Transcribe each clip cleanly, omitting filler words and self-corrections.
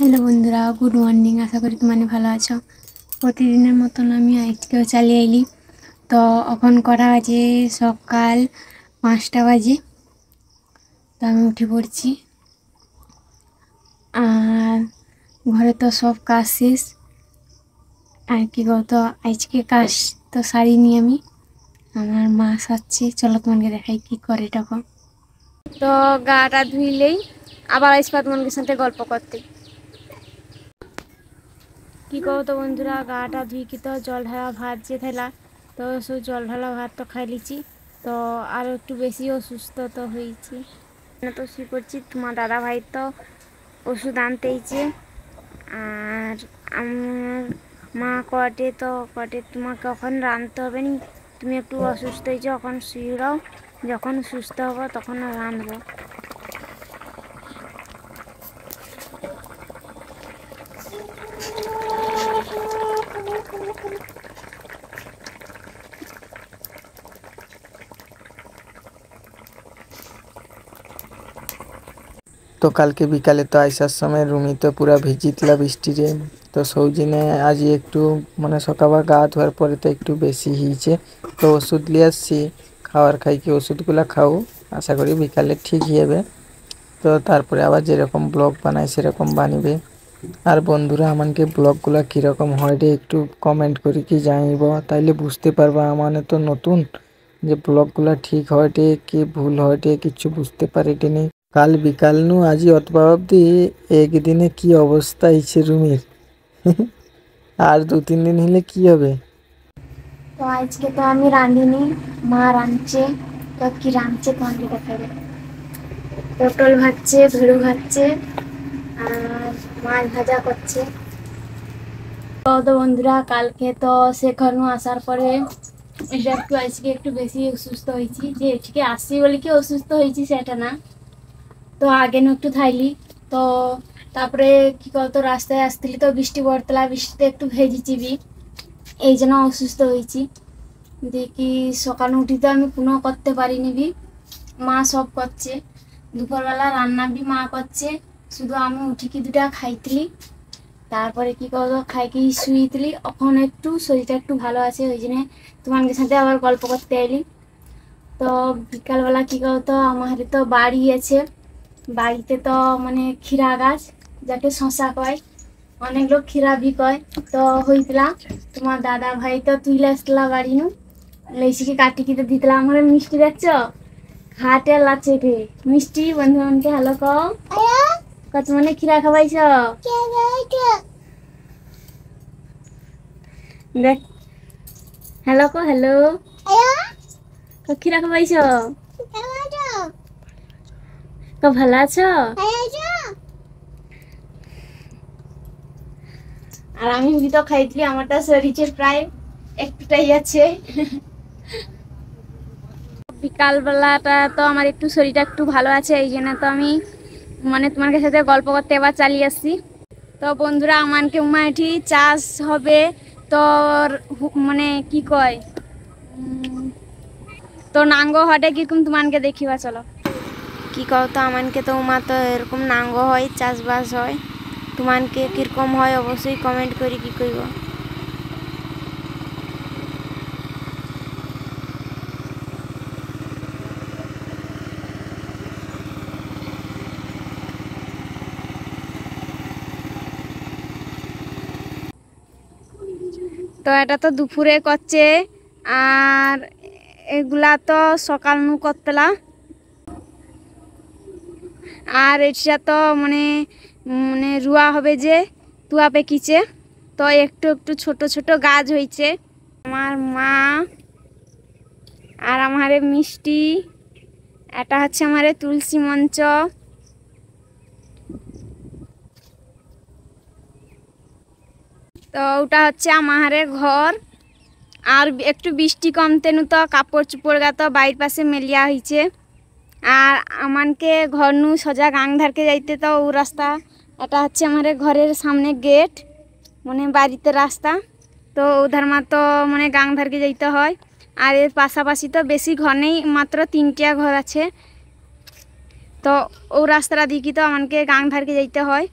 Hello বন্ধুরা, good morning. আশা করি তোমার ভালো আছো। প্রতিদিনের মতন আমি আজকেও চালিয়ে এলি। তো এখন করা বাজে সকাল 5টা বাজে। তো আমি উঠে পড়ছি, আর ঘরে তো সব কাজ শেষ। আর কি বলতো, আজকে কাজ তো সারিনি আমি, আমার মা সারছে। চলো তোমাকে দেখাই কি করে তখন। তো গাটা ধুইলেই আবার আসবা তোমাদের সাথে গল্প করতে। কি করো তো বন্ধুরা, গাটা ধুইকি তো জল ঢালা ভাত যে থাইলা, তো সেই জল ঢালা ভাত তো খাই লিছি। তো আরও একটু বেশি অসুস্থ তো হয়েছি। তো শুয়ে পড়ছি। তোমার দাদা ভাই তো ওষুধ আনতেইছে, আর আমার মা কটে তোমাকে এখন রাঁধতে হবে নি, তুমি একটু অসুস্থ হয়েছো, এখন শুয়ে রাও, যখন সুস্থ হবো তখন রাঁধবো। তো কালকে বিকালে তো আইসার সময় রুমি তো পুরা ভিজিতলা বৃষ্টিরে। তো সৌজিনে আজ একটু মানে সকালবার গা ধোয়ার পরে তো একটু বেশি হয়েছে। তো ওষুধ নিয়ে আসছি, খাওয়ার খাইকে ওষুধগুলা খাও, আশা করি বিকালে ঠিক হবে। তো তারপরে আবার যেরকম ব্লগ বানায় সেরকম বানিবে। আর বন্ধুরা, আমাকে ব্লগগুলা কীরকম হয় রে একটু কমেন্ট করে কি জানিব, তাইলে বুঝতে পারবা। আমানে তো নতুন, যে ব্লগগুলা ঠিক হয় রে কি ভুল হয় রে কিছু বুঝতে পারি নি। কাল বিকাল নু আজি অতবা অব্দি একদিনে কি অবস্থা হয়েছে রুমির। আর 2-3 দিন হলে কি হবে। তো আজকে তো আমি রাঁধিনি, মা রাঁধছে। তো কি রাঁধছে তোমাকে দেখাবে। পটল ভাজছে, ভেড়ু ভাজছে, আর মাছ ভাজা করছে। তো বন্ধুরা, কালকে তো সেখানে আসার পরে এটা একটু আজকে একটু বেশি অসুস্থ হয়েছি। যে আজকে আসছি বলে কি অসুস্থ হয়েছি সেটা না, তো আগে নু একটু থাইলি। তো তারপরে কি কত রাস্তায় আসছিলি তো বৃষ্টি পড়তলা, বৃষ্টিতে একটু ভেজেছিবি, এই জন্য অসুস্থ হয়েছি। দেখি সকালে উঠি তো আমি কোনো করতে পারিনি বি, মা সব করছে। দুপুরবেলা রান্না বি মা করছে, শুধু আমি উঠি কি দুটা খাইতিলি। তারপরে কি করবো, খাইকি শুইতিলি। এখন একটু শরীরটা একটু ভালো আছে, ওই জন্য তোমাদের সাথে আবার গল্প করতে এলি। তো বিকালবেলা কি করতো, আমার তো বাড়ি আছে, বাড়িতে তো মানে ক্ষীরা গাছ, যাকে শশা কয়, অনেক লোক ক্ষীরা বি কয়। তো হইতলা তোমার দাদা ভাই তো তুইলে আসতলা বাড়ি নু, লেসিকে কাটি কিতে দিতলা। আমার মিষ্টি দেখছ, হাটে লাচে রে মিষ্টি। বন্ধু বান্ধবকে হ্যালো কও, কত মানে ক্ষীরা খাবাইছ দেখ, হ্যালো কো, হ্যালো ক্ষীরা খাবাইছ, ভালো আছো। আর আমি তো খাইতলি, আমারটা শরীরের প্রায় একটুটাই আছে। বিকালবেলাটা তো আমার একটু শরীরটা একটু ভালো আছে, এই জন্য তো আমি মানে তোমার সাথে গল্প করতে এবার চালিয়ে আসছি। তো বন্ধুরা, আমানকে উমাঠি চাষ হবে, তো মানে কি কয়, তো নাঙ্গ হটে কিরকম তোমাকে দেখিবা চলো। কি কও তো, আমানকে তো উমা তো এরকম নাঙ্গ হয়, চাষবাস হয়। তোমাকে কিরকম হয় অবশ্যই কমেন্ট করি কি কইব। তো এটা তো দুপুরে করছে, আর এগুলা তো সকাল নু করতেলা। আর এটা তো মানে মানে রুয়া হবে, যে তুয়া পেকিছে, তো একটু একটু ছোট ছোট গাছ হয়েছে। আমার মা আর আমারে মিষ্টি, এটা হচ্ছে আমারে তুলসী মঞ্চ। তো ওটা হচ্ছে আমারে ঘর। আর একটু বৃষ্টি কমতে নু তো কাপড় চুপড় গা তো বাড়ির পাশে মেলিয়া হয়েছে। আর আমানকে ঘর নু সোজা গাং ধারকে যাইতে তো ও রাস্তা, এটা হচ্ছে আমার ঘরের সামনে গেট, মানে বাড়িতে রাস্তা। তো ওধার মা তো মানে গাং ধারকে যাইতে হয়। আর এর পাশাপাশি তো বেশি ঘর নেই, মাত্র 3টা ঘর আছে। তো ও রাস্তাটা দিকে তো আমাকে গাং ধারকে যাইতে হয়।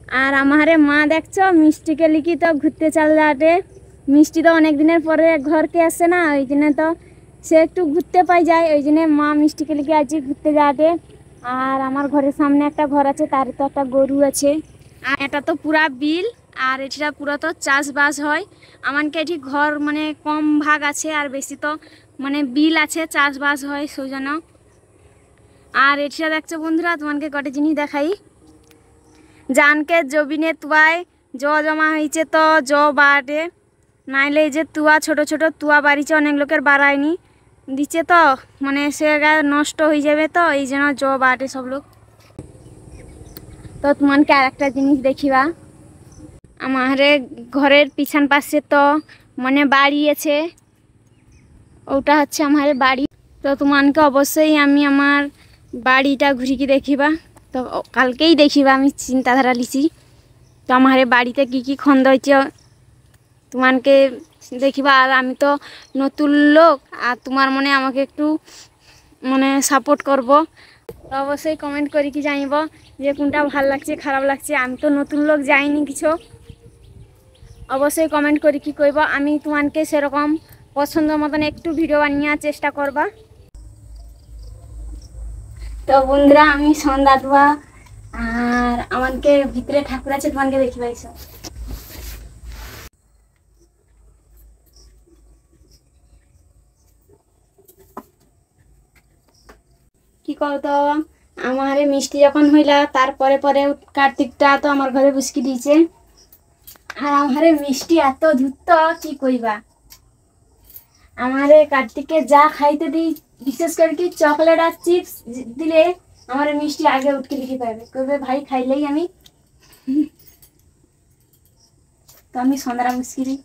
আর আমারে মা দেখছো মিষ্টিকে লিখি তো ঘুরতে চাল যাটে। মিষ্টি তো অনেক দিনের পরে ঘরকে আসে না, ওই জন্য তো সে একটু ঘুরতে পাই যায়, ওই জন্য মা মিষ্টিকে লিখে আজ ঘুরতে যাটে। আর আমার ঘরের সামনে একটা ঘর আছে, তার তো একটা গরু আছে। আর এটা তো পুরা বিল, আর এটা পুরো তো চাষবাস হয়। আমাকে এটি ঘর মানে কম ভাগ আছে, আর বেশি তো মানে বিল আছে, চাষবাস হয় সেই জন্য। আর এটা দেখছো বন্ধুরা, তোমাকে কটা জিনিস দেখাই। জানকে জবিনে তুয়ায় জমা হয়েছে, তো বাড়ে নাইলে এই যে তুয়া ছোট ছোট তুয়া বাড়িছে, অনেক লোকের বাড়ায়নি দিচ্ছে, তো মানে সে নষ্ট হয়ে যাবে, তো এই জন্য বাড়ে সব লোক। তো তোমাকে আর একটা জিনিস দেখিবা, আমার ঘরের পিছন পাশে তো মানে বাড়ি আছে, ওটা হচ্ছে আমার বাড়ি। তো তোমাকে অবশ্যই আমি আমার বাড়িটা ঘুরিকি দেখিবা, তো কালকেই দেখিবা, আমি চিন্তাধারা লিছি। তো আমার বাড়িতে কি কি খন্দ হয়েছে তোমাকে দেখিবা। আর আমি তো নতুন লোক, আর তোমার মনে আমাকে একটু মানে সাপোর্ট করব। তো অবশ্যই কমেন্ট করি কি জানিব যে কোনটা ভালো লাগছে খারাপ লাগছে। আমি তো নতুন লোক, যাইনি কিছু, অবশ্যই কমেন্ট করি কি কইব। আমি তোমাকে সেরকম পছন্দ মতন একটু ভিডিও বানিয়ে চেষ্টা করবা। তো বন্ধুরা, আমি সন্ধ্যা দেওয়া, আর আমাকে ভিতরে ঠাকুর আছে, তোমাকে দেখি পাইছো। কি করতো আমার মিষ্টি যখন হইলা, তারপরে পরে কার্তিকটা তো আমার ঘরে বুসকি দিয়েছে। আর আমার মিষ্টি এত ধূর্ত কি কইবা। আমার কার্তিককে যা খাইতে দিই, বিশেষ করে কি চকলেট আর চিপস দিলে আমার মিষ্টি আগে উঠকে লিখে পাবে, কইবে ভাই খাইলেই আমি। তো আমি সন্ধ্যা মুসকি দিই।